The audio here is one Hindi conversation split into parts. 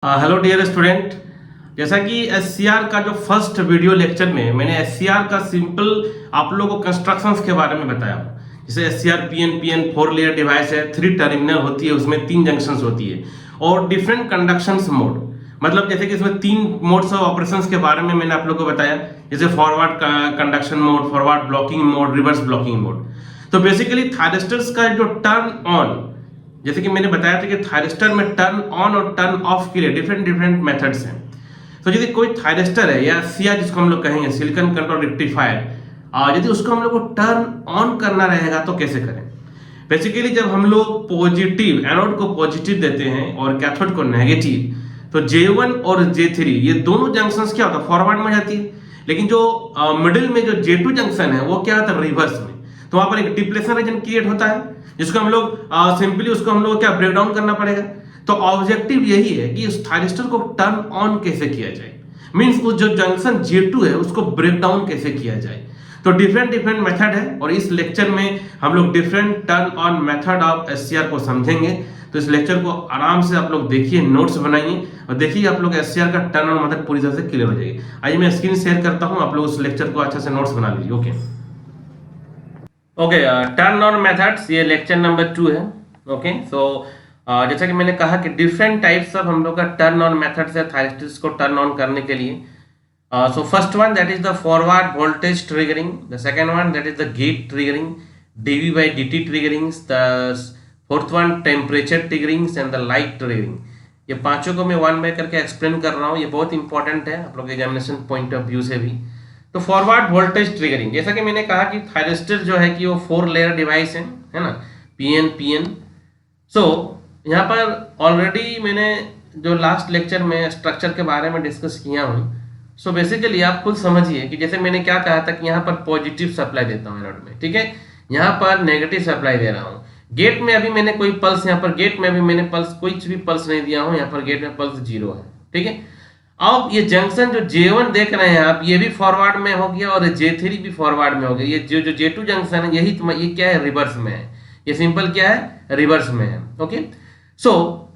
Hello dear student. जैसा कि एससीआर का जो फर्स्ट वीडियो लेक्चर में मैंने एससीआर का सिंपल आप लोगों को कंस्ट्रक्शंस के बारे में बताया हूँ। जैसे एससीआर पीएन 4 लेयर डिवाइस है, 3 टर्मिनल होती है, उसमें 3 जंक्शंस होती है और डिफरेंट कंडक्शंस मोड। मतलब जैसे कि इसमें 3 मोड्स ऑफ ऑपरेशंस के बारे में मैंने आप लोगों को बताया, जैसे forward conduction mode, forward blocking mode, reverse blocking mode. तो बेसिकली थायरिस्टर्स का जो टर्न ऑन, जैसे कि मैंने बताया था कि थायरिस्टर में टर्न ऑन और टर्न ऑफ के लिए डिफरेंट डिफरेंट मेथड्स हैं। तो यदि कोई थायरिस्टर है या सिया जिसको हम लोग कहेंगे, सिलिकॉन कंट्रोल रेक्टिफायर, यदि उसको हम लोग को टर्न ऑन करना रहेगा तो कैसे करें? बेसिकली जब हम लोग पॉजिटिव एनोड को पॉजिटिव देते हैं और कैथोड को नेगेटिव, तो J1 और J3 ये दोनों जंक्शंस क्या होता है, फॉरवर्ड में जाती है। लेकिन जो मिडिल में जो J2 जंक्शन है वो क्या होता है, रिवर्स में। तो वहां पर एक डिप्लेशन रीजन क्रिएट होता है, जिसको हम लोग सिंपली उसको हम लोग क्या ब्रेक डाउन करना पड़ेगा। तो ऑब्जेक्टिव यही है कि उस थायरिस्टर को टर्न ऑन कैसे किया जाए, मींस उस जो जंक्शन J2 है उसको ब्रेक डाउन कैसे किया जाए। तो डिफरेंट डिफरेंट मेथड है और इस लेक्चर में हम लोग different turn on method of SCR को समझेंगे। तो इस लेक्चर को आराम से आप लोग देखिए, नोट्स बनाइए और देखिए आप लोग एससीआर का टर्न ऑन मेथड पूरी तरह से क्लियर हो जाएगी। आइए मैं स्क्रीन शेयर करता हूं, आप लोग उस लेक्चर को अच्छे से नोट्स बना लीजिए। ओके, टर्न ऑन मेथड्स, ये लेक्चर नंबर 2 है। ओके, सो जैसा कि मैंने कहा कि डिफरेंट टाइप्स ऑफ हम लोग का टर्न ऑन मेथड्स है थायरिस्टर्स को टर्न ऑन करने के लिए। So first one, that is the forward voltage triggering. The second one, that is the gate triggering, dV by dt triggering. The fourth one, temperature triggering and the light triggering. ये पांचों को मैं वन बाय करके एक्सप्लेन कर रहा हूँ। ये बहुत इंपॉर्टेंट है आप लोग एग्जामिनेशन पॉइंट ऑफ व्यू से भी। तो फॉरवर्ड वोल्टेज ट्रिगरिंग, जैसा कि मैंने कहा कि थायरिस्टर जो है कि वो 4 लेयर डिवाइस है ना, पीएन। सो यहाँ पर ऑलरेडी मैंने जो लास्ट लेक्चर में स्ट्रक्चर के बारे में डिस्कस किया हूँ। सो बेसिकली आप खुद समझिए कि जैसे मैंने क्या कहा था कि यहाँ पर पॉजिटिव सप्लाई देता हूँ एनोड में, ठीक है, यहाँ पर नेगेटिव सप्लाई दे रहा हूँ। गेट में अभी मैंने कोई पल्स, यहाँ पर गेट में अभी मैंने पल्स कोई भी पल्स नहीं दिया हूँ, यहाँ पर गेट में पल्स 0 है, ठीक है। अब ये जंक्शन जो J1 देख रहे हैं आप, ये भी फॉरवर्ड में हो गया और J3 भी फॉरवर्ड में हो गया। ये जो J2 जंक्शन है यही ये क्या है, रिवर्स में है। ये सिंपल क्या है, रिवर्स में है। ओके, सो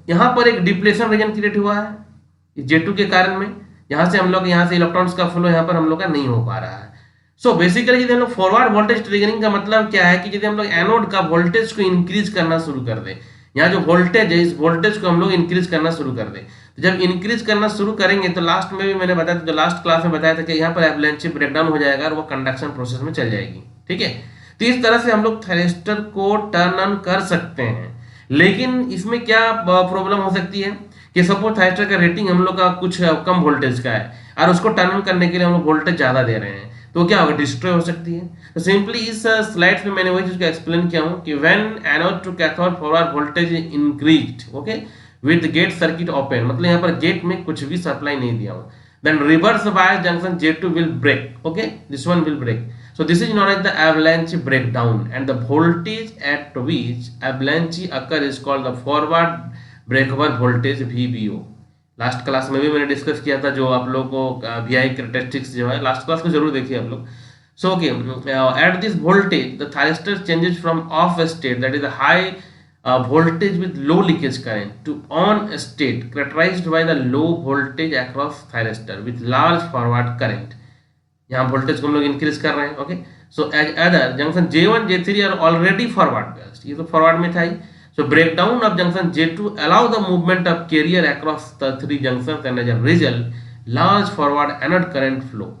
यहाँ पर एक डिप्लेशन रीजन क्रिएट हुआ है J2 के कारण में। यहाँ से हम लोग यहाँ से इलेक्ट्रॉन्स का फ्लो यहाँ पर हम लोग का नहीं हो पा रहा है। सो बेसिकली यदि हम लोग फॉरवर्ड वोल्टेज ट्रिगरिंग का मतलब क्या है कि यदि हम लोग एनोड का वोल्टेज को इंक्रीज करना शुरू कर दें, यहाँ जो वोल्टेज है इस वोल्टेज को हम लोग इंक्रीज करना शुरू कर दें। तो जब इंक्रीज करना शुरू करेंगे तो लास्ट में भी मैंने बताया था, जो लास्ट क्लास में बताया था कि यहाँ पर एवलांच ब्रेकडाउन हो जाएगा और वो कंडक्शन प्रोसेस में चल जाएगी, ठीक है। तो इस तरह से हम लोग थायरिस्टर को टर्न ऑन कर सकते हैं। लेकिन इसमें क्या प्रॉब्लम हो सकती है कि सपोज थायरिस्टर का रेटिंग हम लोग का कुछ कम वोल्टेज का है और उसको टर्न ऑन करने के लिए हम लोग वोल्टेज ज्यादा दे रहे हैं, तो क्या होगा, डिस्ट्रॉय हो सकती है। तो सिंपली इस स्लाइड्स में मैंने वही चीज को एक्सप्लेन किया हूं कि when anode to cathode forward voltage increased, okay, with gate circuit open, मतलब यहाँ पर गेट में कुछ भी सप्लाई नहीं दिया हूं, then reverse bias junction J2 will break, okay, this one will break. So this is known as the avalanche breakdown, and the voltage at which avalanche occur is called the forward breakover voltage VBO. Last class में भी मैंने डिस्कस किया था, जो आप लोगों को VI कैरेक्टरिस्टिक्स जो है लास्ट क्लास को जरूर देखिए आप लोग। So okay, at this voltage the thyristor changes from of state, that is high voltage with low leakage current, to on state characterized by the low voltage across thyristor with large forward current. यहाँ वोल्टेज को हम लोग इंक्रीज कर रहे हैं। Okay, so as other junction J1 J3 are already forward based, ये तो फॉरवर्ड में था ही। So breakdown of junction J2 allow the movement of carrier across the 3 junctions and as a result large forward anode current flow.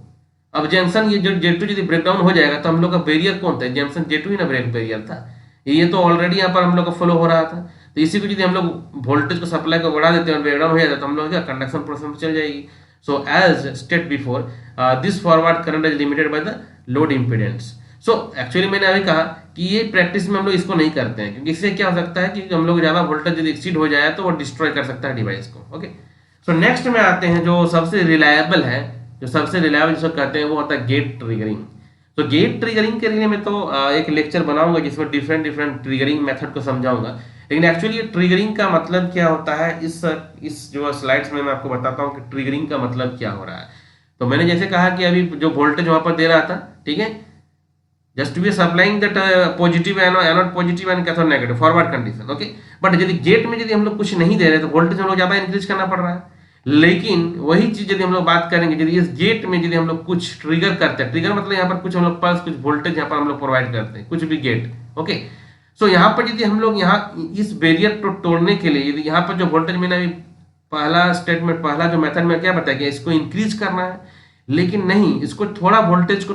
अब जंक्शन ये जो J2 यदि ब्रेकडाउन हो जाएगा तो हम लोग का बैरियर कौन था, जंक्शन J2 ही ना ब्रेक बैरियर था, ये तो ऑलरेडी यहाँ पर हम लोग का फ्लो हो रहा था। तो इसी को यदि हम लोग वोल्टेज को सप्लाई को बढ़ा देते हैं और ब्रेकडाउन हो जाता है तो हम लोग क्या कंडक्शन प्रोसेस में चल जाएगी। So as state before, this forward current is limited by the load impedance. So actually मैंने अभी कहा कि ये प्रैक्टिस में हम लोग इसको नहीं करते हैं, क्योंकि इससे क्या हो सकता है कि हम लोग ज्यादा वोल्टेज यदि एक्सीड हो जाए तो वो डिस्ट्रॉय कर सकता है डिवाइस को। ओके, सो नेक्स्ट में आते हैं जो सबसे रिलायबल है, जो सबसे रिलायबल जिसको कहते हैं वो होता है गेट ट्रिगरिंग। तो गेट ट्रिगरिंग के लिए मैं तो एक लेक्चर बनाऊंगा जिसमें डिफरेंट डिफरेंट ट्रिगरिंग मेथड को समझाऊंगा। लेकिन एक्चुअली ये ट्रिगरिंग का मतलब क्या होता है, इस जो स्लाइड्स में मैं आपको बताता हूँ कि ट्रिगरिंग का मतलब क्या हो रहा है। तो मैंने जैसे कहा कि अभी जो वोल्टेज वहां पर दे रहा था, ठीक है, just be supplying that positive anode positive and cathode negative forward condition, okay. But यदि गेट में यदि हम लोग कुछ नहीं दे रहे तो वोल्टेज हम लोग ज्यादा इंक्रीज करना पड़ रहा है। लेकिन वही चीज यदि हम लोग बात करेंगे, यदि इस गेट में यदि हम लोग कुछ ट्रिगर करते हैं, ट्रिगर मतलब यहाँ पर कुछ हम लोग पल्स, कुछ वोल्टेज यहाँ पर हम लोग प्रोवाइड करते हैं, कुछ भी गेट, ओके। सो यहाँ पर यदि हम लोग यहाँ इस बैरियर को तोड़ने के लिए, यदि यहाँ पर जो वोल्टेज मैंने अभी पहला स्टेटमेंट, पहला जो मेथड में क्या बताया कि इसको इंक्रीज करना है, लेकिन नहीं, इसको थोड़ा वोल्टेज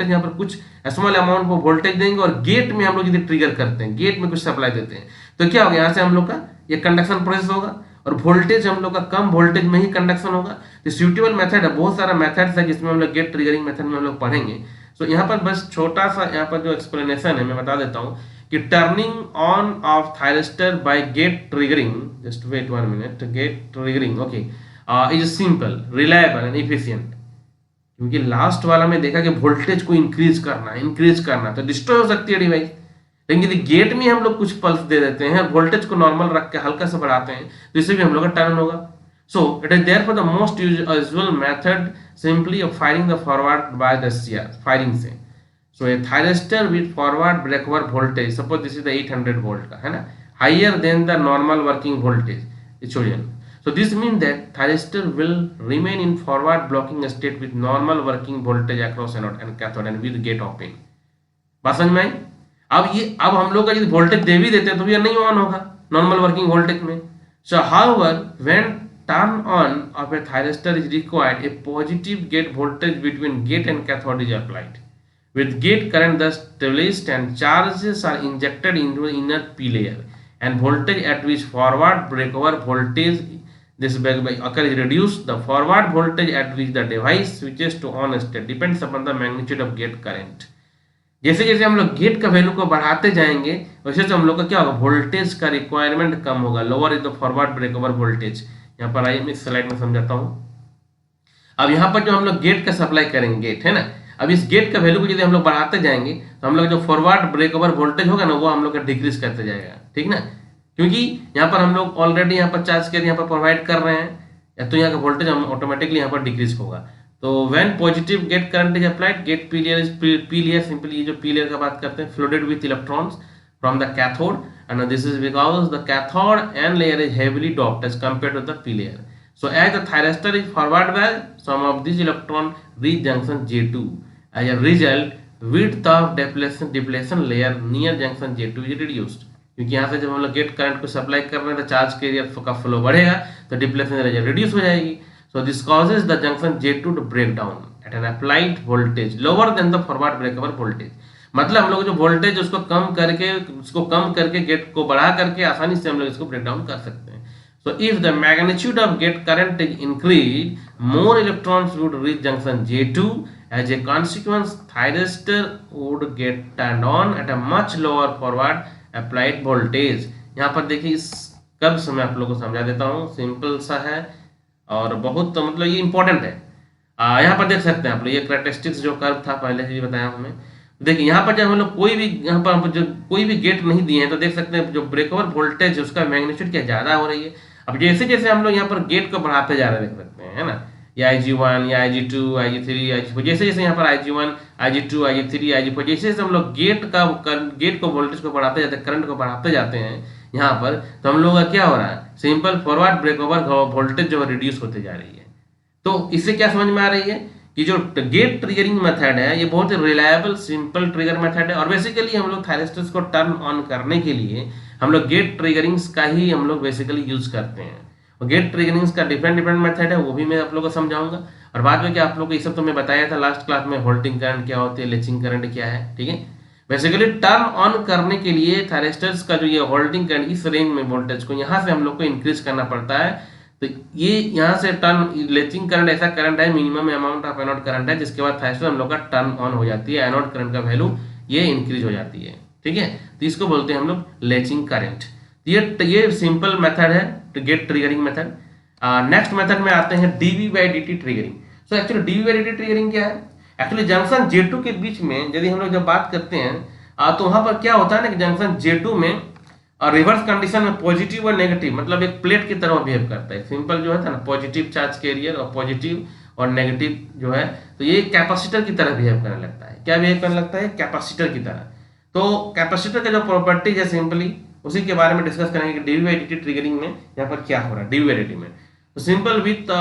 यहाँ पर कुछ स्मॉल अमाउंट को वोल्टेज देंगे और गेट में हम लोग यदि ट्रिगर करते हैं, गेट में कुछ सप्लाई देते हैं, तो क्या होगा, यहाँ से हम लोग का ये कंडक्शन प्रोसेस होगा और वोल्टेज हम लोग का कम वोल्टेज में ही कंडक्शन होगा। तो सूटेबल मेथड है, बहुत सारा मेथड्स है जिसमें हम लोग गेट ट्रिगरिंग मेथड में हम लोग पढ़ेंगे। सो यहाँ पर बस छोटा सा यहाँ पर जो एक्सप्लेनेशन है मैं बता देता हूँ कि turning on off thyristor by gate triggering, just wait 1 minute, gate triggering okay is simple, reliable and efficient. क्योंकि लास्ट वाला में देखा कि वोल्टेज को इंक्रीज करना तो डिस्ट्रॉय हो सकती है डिवाइस, लेकिन यदि गेट में हम लोग कुछ पल्स दे देते हैं, वोल्टेज को नॉर्मल रख के हल्का से बढ़ाते हैं, तो इससे भी हम लोग का टर्न होगा। So it is therefore the most usual method simply of firing the forward by the CR, firing से। So a thyristor with forward breakover voltage, suppose this is the 800 volt का है ना, higher than the normal working voltage is chosen. So this means that thyristor will remain in forward blocking state with normal working voltage across anode and cathode and with gate open। बात समझ में आई? अब हम लोग का यदि वोल्टेज दे भी देते हैं तो भी नहीं ऑन होगा नॉर्मल वर्किंग वोल्टेज में। So however when turn on of a thyristor is required, a positive gate voltage between gate and cathode is applied with gate current thus established and charges are injected into the inner P layer and voltage at which forward breakover voltage this occur is reduced. The forward voltage at which the device switches to on state depends upon the magnitude of gate current। जैसे जैसे हम लोग गेट का वैल्यू को बढ़ाते जाएंगे वैसे तो हम लोग का क्या होगा, वोल्टेज का रिक्वायरमेंट कम होगा, lower is the forward breakover voltage. यहाँ पर आइए मैं इस स्लाइड में समझाता हूँ। अब यहाँ पर जो हम लोग गेट का सप्लाई करेंगे, गेट है ना, अब इस गेट का वैल्यू को यदि हम लोग बढ़ाते जाएंगे तो हम लोग जो फॉरवर्ड ब्रेकओवर वोल्टेज होगा ना वो हम लोग का डिक्रीज करते जाएगा, ठीक ना, क्योंकि यहाँ पर हम लोग ऑलरेडी यहाँ पर चार्ज कर यहाँ पर प्रोवाइड कर रहे हैं, तो यहाँ का वोल्टेज हम ऑटोमेटिकली यहाँ पर डिक्रीज होगा। तो when positive gate current is applied, gate P layer simply, ये जो पी लेयर का बात करते हैं, flooded with electrons from the cathode and this is because the cathode N layer is heavily doped as compared to the P layer. So as the thyristor is forward well, some of this electron reach junction J2, as a result width of depletion layer near junction J2 is reduced। क्योंकि यहाँ से जब हम लोग गेट करंट को सप्लाई कर रहे हैं तो चार्ज कैरियर का फ्लो बढ़ेगा तो डिप्लेशन एनर्जी रिड्यूस हो जाएगी। So this causes the junction J2 to break down at an applied voltage lower than the forward breakover voltage. मतलब हम लोग जो वोल्टेज उसको कम करके गेट को बढ़ा करके आसानी से हम लोग इसको ब्रेक डाउन कर सकते हैं। So if the magnitude of gate current is increase, more electrons would reach junction J2, as a consequence thyristor would get turned on at a much lower forward applied voltage। यहाँ पर देखिए इस कर्व से मैं आप लोगों को समझा देता हूँ, सिंपल सा है और बहुत मतलब ये इंपॉर्टेंट है। यहाँ पर देख सकते हैं आप लोग ये कैरेक्टरिस्टिक्स जो कर्व था पहले से बताया हमें। देखिए यहाँ पर जब हम लोग कोई भी गेट नहीं दिए हैं तो देख सकते हैं जो ब्रेकओवर वोल्टेज है उसका मैग्नीट्यूड क्या ज्यादा हो रही है। अब जैसे जैसे हम लोग यहाँ पर गेट को बढ़ाते जा रहे हैं देख सकते हैं, है ना, या IG1 या IG2 IG3 IG4, जैसे जैसे यहाँ पर IG1 IG2 IG3 IG4 जैसे जैसे हम लोग गेट को वोल्टेज को बढ़ाते जाते हैं, करंट को बढ़ाते जाते हैं यहाँ पर, तो हम लोग का क्या हो रहा है, सिंपल फॉरवर्ड ब्रेकओवर वोल्टेज जो है रिड्यूस होते जा रही है। तो इससे क्या समझ में आ रही है कि जो गेट ट्रिगरिंग मेथड है ये बहुत ही रिलायबल सिंपल ट्रिगर मेथड है और बेसिकली हम लोग थायरिस्टर्स को टर्न ऑन करने के लिए हम लोग गेट ट्रिगरिंग्स का ही हम लोग बेसिकली यूज करते हैं। और गेट ट्रिगरिंग्स का डिफरेंट मेथड है वो भी मैं आप लोगों को समझाऊंगा और बाद में क्या आप लोगों को ये सब तो मैं बताया था लास्ट क्लास में, होल्डिंग करंट क्या होती है, लेचिंग करंट क्या है, ठीक है। बेसिकली टर्न ऑन करने के लिए थायरिस्टर्स का जो ये होल्डिंग करंट इस रेंज में वोल्टेज को यहाँ से हम लोग को इंक्रीज करना पड़ता है। तो ये यहाँ से टर्न लेचिंग करंट ऐसा करंट है, minimum amount of anode current है जिसके बाद थायरिस्टर हम लोग का टर्न ऑन हो जाती है, एनोड करंट का वैल्यू ये इंक्रीज हो जाती है, ठीक है। तो इसको बोलते हैं हम लोग लेचिंग करंट। ये सिंपल मेथड है gate triggering method. Next method में आते हैं dV/dt triggering. So actually dV/dt triggering क्या है, एक्चुअली जंक्शन J2 के बीच में यदि हम लोग जब बात करते हैं तो वहां पर क्या होता है ना कि जंक्शन J2 में रिवर्स कंडीशन में पॉजिटिव और नेगेटिव मतलब एक प्लेट की तरह बिहेव करता है। सिंपल जो है था ना, पॉजिटिव चार्ज कैरियर और पॉजिटिव और नेगेटिव जो है तो ये कैपेसिटर की तरह बिहेव करने लगता है। क्या बिहेव करने लगता है, कैपेसिटर की तरह। तो कैपेसिटर का जो प्रॉपर्टीज है सिंपली उसी के बारे में डिस्कस करेंगे कि dV/dt ट्रिगरिंग में यहाँ पर क्या हो रहा है dV/dt में। So simple with the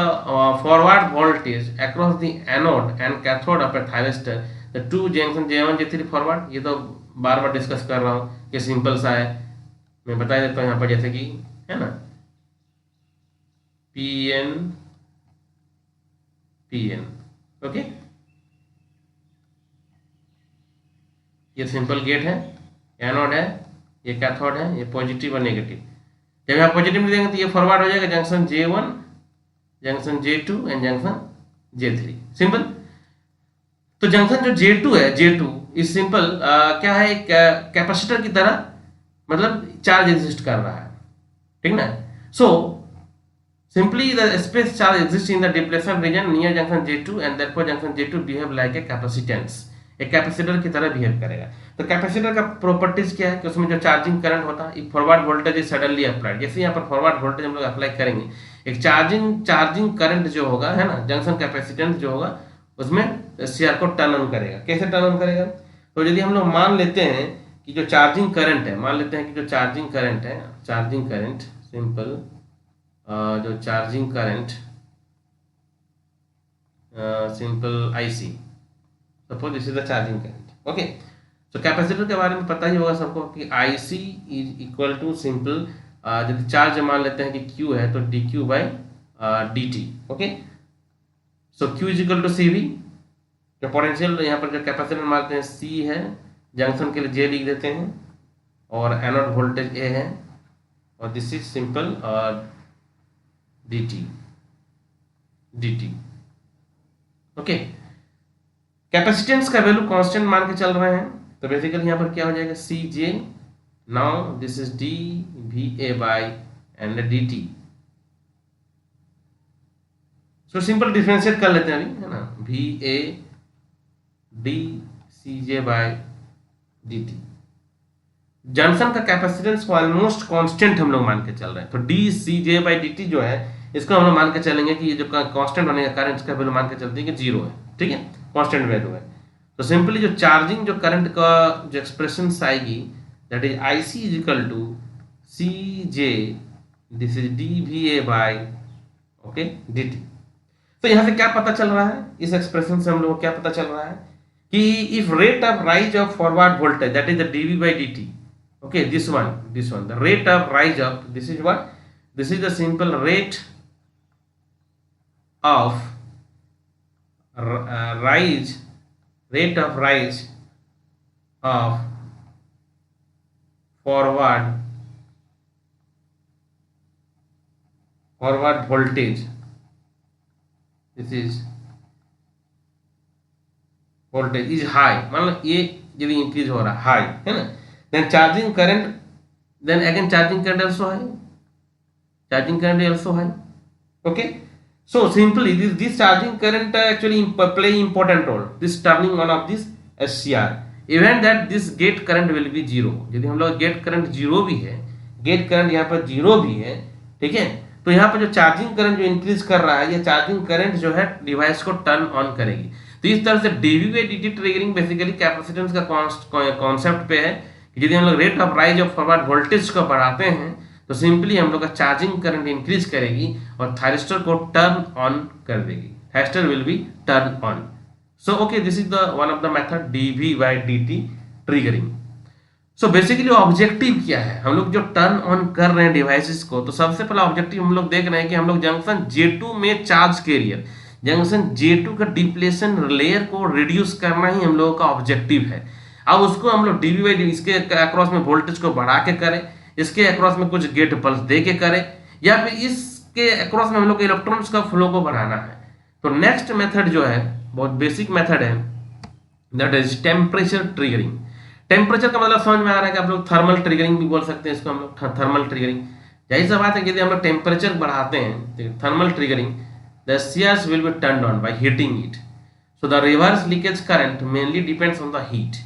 forward voltage across the anode and cathode of a thyristor, the two junction J1 J3 forward, ये तो बार बार डिस्कस कर रहा हूँ, ये सिंपल सा है, मैं बता देता हूँ यहाँ पर, जैसे कि है ना PN PN, ओके, ये सिंपल गेट है, एनोड है, ये कैथोड है, ये पॉजिटिव और नेगेटिव। जब यहाँ पॉजिटिव में देंगे तो ये फॉरवर्ड हो जाएगा junction J1, junction J2 and junction J3, simple. तो जंक्शन जो J2 है, J2 इस सिंपल क्या है, एक कैपेसिटर की तरह, मतलब चार्ज एग्जिस्ट कर रहा है, ठीक ना। So simply the space charge exist in the depletion region near junction J2 and therefore junction J2 behave like a capacitance, एक कैपेसिटर की तरह बिहेव करेगा। तो कैपेसिटर का प्रॉपर्टीज क्या है कि उसमें जो चार्जिंग करंट होता है, एक forward voltage is suddenly applied, जैसे यहाँ पर फॉरवर्ड वोल्टेज हम लोग अप्लाई करेंगे, एक चार्जिंग करंट जो होगा, है ना, जंक्शन कैपेसिटेंस जो होगा उसमें सीआर को टर्न ऑन करेगा। कैसे टर्न ऑन करेगा, तो यदि हम लोग मान लेते हैं कि जो चार्जिंग करंट है, मान लेते हैं कि जो चार्जिंग करंट है, चार्जिंग करंट सिंपल जो charging current simple IC, suppose this is the charging current, okay. तो कैपेसिटर के बारे में पता ही होगा सबको कि IC is equal to simple, यदि चार्ज मान लेते हैं कि Q है तो dQ by dt, okay. So Q is equal to CV, जो पोटेंशियल यहाँ पर जो कैपेसिटर मानते हैं C है, जंक्शन के लिए J लिख देते हैं, और एनोड वोल्टेज A है, और this is simple dt, okay. Capacitance का वैल्यू कांस्टेंट मान के चल रहे हैं, तो बेसिकली यहाँ पर क्या हो जाएगा, CJ, now this is dVA by and dt। So simple differentiate कर लेते हैं अभी, है ना, VA dCJ by dt। Junction का कैपेसिटेंस को ऑलमोस्ट कांस्टेंट हम लोग मान के चल रहे हैं, तो dCJ बाई dt जो है इसको हम लोग मान के चलेंगे कि ये जो कांस्टेंट होने का कारण इसका वैल्यू मान के चलते हैं कि 0 है, ठीक है, कांस्टेंट वैल्यू है। तो सिंपली जो चार्जिंग जो करंट का जो एक्सप्रेशन आएगी, that is IC is equal to CJ, this is dVA by, okay, dt। तो यहाँ से क्या पता चल रहा है, इस एक्सप्रेशन से हम लोग को क्या पता चल रहा है कि if rate of rise of forward voltage, that is the dV by dt, okay, this one the rate of rise of, this is what, this is the simple rate of rise of forward voltage, this is voltage is high, मतलब ये जब इंक्रीज हो रहा है, हाई है ना, then charging current, then again charging current also high, okay. So simply this charging current actually play important role, this turning on of this SCR, even that this gate current will be 0, यदि हम लोग गेट करंट 0 भी है, गेट करंट यहाँ पर 0 भी है, ठीक है, तो यहाँ पर जो चार्जिंग करंट जो इंक्रीज कर रहा है, ये चार्जिंग करंट जो है डिवाइस को टर्न ऑन करेगी। तो इस तरह से dV by dt triggering basically capacitance का कॉन्सेप्ट पे है कि यदि हम लोग rate of rise of forward voltage को बढ़ाते हैं तो सिंपली हम लोग का चार्जिंग करंट इंक्रीज करेगी और थायरिस्टर को टर्न ऑन कर देगी, thyristor will be turn on. So okay, this is the one of the method dV by dt triggering. So basically objective क्या है, हम लोग जो टर्न ऑन कर रहे हैं डिवाइसेस को, तो सबसे पहला ऑब्जेक्टिव हम लोग देख रहे हैं कि हम लोग जंक्शन J2 में चार्ज कैरियर, जंक्शन J2 का डिप्लेशन लेयर को रिड्यूस करना ही हम लोगों का ऑब्जेक्टिव है। अब उसको हम लोग dV बाई dt इसके अक्रॉस में वोल्टेज को बढ़ा के करें, इसके अक्रॉस में कुछ गेट पल्स दे के करें, या फिर इसके अक्रॉस में हम लोग इलेक्ट्रॉन्स का फ्लो को बढ़ाना है। तो नेक्स्ट मेथड जो है बहुत बेसिक मेथड है, that is temperature triggering. Temperature का मतलब समझ में आ रहा है कि आप लोग थर्मल ट्रिगरिंग भी बोल सकते हैं इसको, हम लोग थर्मल ट्रिगरिंग। यही सा बात है कि यदि हम लोग टेम्परेचर बढ़ाते हैं, thermal triggering, the CRs will be turned on by heating it. So the reverse leakage current mainly depends on the heat.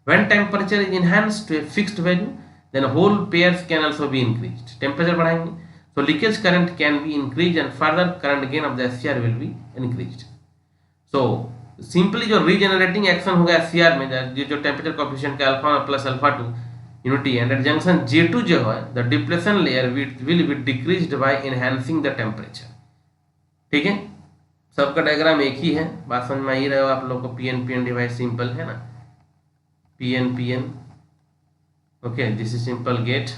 When temperature is enhanced to a fixed value, then whole pairs can also be increased. Temperature बढ़ाएंगे, so leakage current can be increased and further current gain of the SCR will be increased. So simply जो regenerating action होगा SCR में, जो temperature coefficient का alpha plus alpha 2 unity and at junction J2 जो है, the depletion layer will be decreased by enhancing the temperature. ठीक है, सबका डायग्राम एक ही है, बात समझ में आ ही रहे हो आप लोग को। पी एन डिवाइस सिंपल है ना, P N okay, this is simple gate,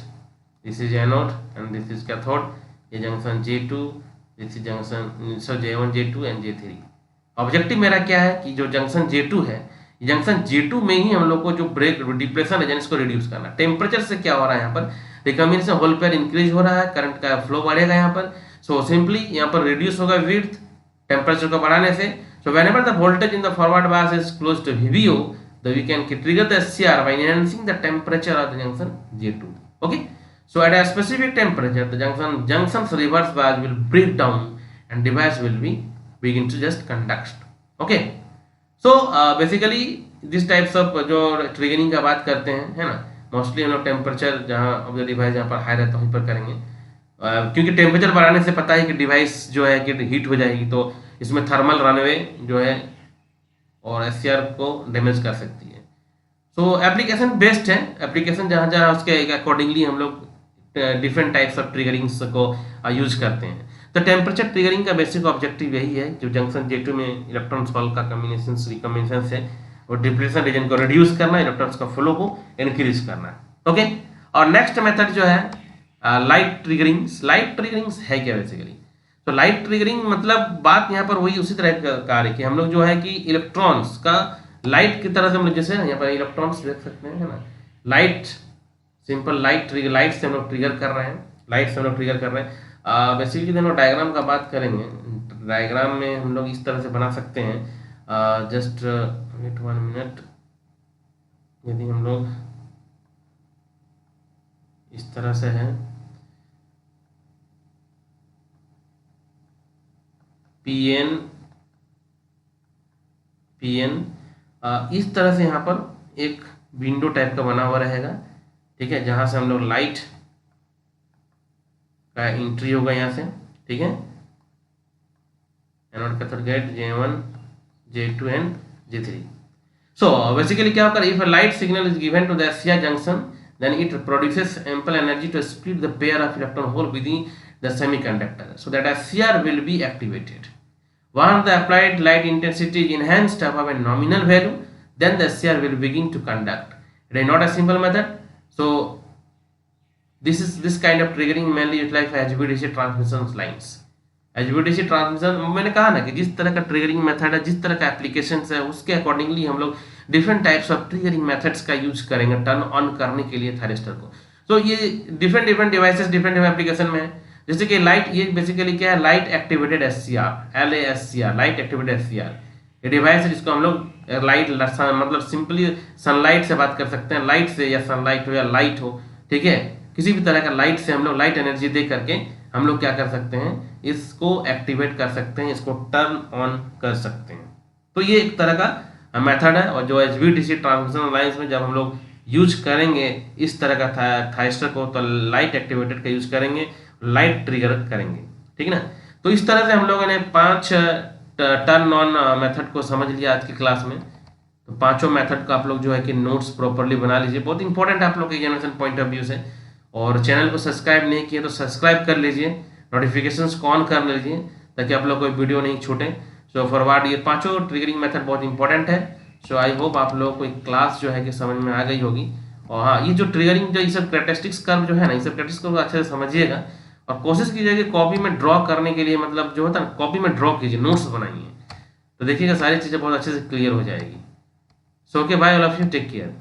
this is anode and this is cathode, ये junction J2, this is junction so J1 J2 and J3। Objective मेरा क्या है कि जो जंक्शन J2 है, जंक्शन J2 में ही हम लोग को जो ब्रेक डिप्रेशन है इसको रिड्यूस करना। टेम्परेचर से क्या हो रहा है, यहाँ पर रिकम्बिनेशन होल पेयर इंक्रीज हो रहा है, करंट का फ्लो बढ़ेगा यहाँ पर। सो सिंपली यहाँ पर रिड्यूस होगा विड्थ टेम्परेचर को बढ़ाने से। So whenever the voltage in the forward bias is close to VBO, then we can trigger the SCR by enhancing the temperature of the junction J2. Okay, so at a specific temperature the junction's reverse bias will break down and device will be begin to just conduct. Okay, so basically this types of जो ट्रिगरिंग का बात करते हैं, है ना, मोस्टली हम लोग टेम्परेचर जहाँ ऑफ द डिवाइस जहाँ पर हाई रहता है वहीं पर करेंगे, क्योंकि टेम्परेचर बढ़ाने से पता है कि डिवाइस जो है कि हीट हो जाएगी, तो इसमें थर्मल रनवे जो है और SCR को डैमेज कर सकती है। सो एप्लीकेशन बेस्ड है, एप्लीकेशन जहाँ जहाँ उसके अकॉर्डिंगली हम लोग डिफरेंट टाइप्स ऑफ ट्रिगरिंग्स को यूज करते हैं। तो टेम्परेचर ट्रिगरिंग का बेसिक ऑब्जेक्टिव यही है, जो जंक्शन J2 में इलेक्ट्रॉन्स होल का कम्बिनेशन है और डिप्रेशन रीजन को रिड्यूस करना, इलेक्ट्रॉन्स का फ्लो को इंक्रीज करना। ओके, और नेक्स्ट मेथड जो है लाइट ट्रिगरिंग्स। लाइट ट्रिगरिंग्स है क्या बेसिकली? तो लाइट ट्रिगरिंग मतलब बात यहाँ पर वही उसी तरह का है कि हम लोग जो है कि इलेक्ट्रॉन्स का लाइट की तरह से हम लोग, जैसे यहाँ पर इलेक्ट्रॉन्स देख सकते हैं, है ना, लाइट सिंपल लाइट से हम लोग ट्रिगर कर रहे हैं, लाइट से हम लोग ट्रिगर कर रहे हैं। बेसिकली हम लोग डायग्राम का बात करेंगे, डायग्राम में हम लोग इस तरह से बना सकते हैं। जस्ट वेट 1 मिनट, यदि हम लोग इस तरह से है PN इस तरह से यहाँ पर एक विंडो टाइप का बना हुआ रहेगा, ठीक है, जहाँ से हम लोग लाइट का एंट्री होगा यहाँ से, ठीक है, anode cathode gate J1 J2 and J3। So basically क्या होगा, if a light signal is given to the SCR junction then it produces ample energy to split the pair of electron hole within the semiconductor, so that SCR will be activated. Once the applied light intensity is enhanced above a nominal value, then the SCR will begin to conduct. It is not a simple method. So this kind of triggering mainly utilized for HVDC transmission lines. HVDC transmission, मैंने कहा ना कि जिस तरह का ट्रिगरिंग मेथड है, जिस तरह का एप्लीकेशन है, उसके अकॉर्डिंगली हम लोग different types of triggering methods का यूज करेंगे टर्न ऑन करने के लिए थायरिस्टर को। तो ये डिफरेंट डिवाइसेस डिफरेंट एप्लीकेशन में है। जैसे कि लाइट, ये बेसिकली क्या है, light activated SCR, LASCR, light activated SCR। ये डिवाइस है जिसको हम लोग लाइट मतलब सिंपली सनलाइट से बात कर सकते हैं, लाइट से, या सनलाइट हो या लाइट हो, ठीक है, किसी भी तरह का लाइट से हम लोग लाइट एनर्जी दे करके हम लोग क्या कर सकते हैं, इसको एक्टिवेट कर सकते हैं, इसको टर्न ऑन कर सकते हैं। तो ये एक तरह का मेथड है, और जो HVDC ट्रांसमिशन लाइन्स में जब हम लोग यूज करेंगे इस तरह का थायरिस्टर को, तो लाइट एक्टिवेटेड का यूज करेंगे, लाइट ट्रिगर करेंगे, ठीक है ना। तो इस तरह से हम लोगों ने 5 टर्न ऑन मेथड को समझ लिया आज की क्लास में। तो पांचों मेथड का आप लोग जो है कि नोट्स प्रॉपरली बना लीजिए, बहुत इंपॉर्टेंट है आप लोग के एग्जामिनेशन पॉइंट ऑफ व्यू से। और चैनल को सब्सक्राइब नहीं किए तो सब्सक्राइब कर लीजिए, नोटिफिकेशंस को ऑन कर लीजिए ताकि आप लोग कोई वीडियो नहीं छूटे। सो फॉरवर्ड, ये पांचों ट्रिगरिंग मेथड बहुत इंपॉर्टेंट है। सो आई होप आप लोगों को एक क्लास जो है कि समझ में आ गई होगी। और हाँ, ये जो ट्रिगरिंग जो ये सब कैरेक्टरिस्टिक्स कर्व जो है ना, ये सब कैरेक्टरिस्टिक्स को अच्छे से समझिएगा और कोशिश कीजिए कि कॉपी में ड्रॉ करने के लिए, मतलब जो होता है ना, कॉपी में ड्रॉ कीजिए, नोट्स बनाइए, तो देखिएगा सारी चीज़ें बहुत अच्छे से क्लियर हो जाएगी। So okay, bye all of you, take care.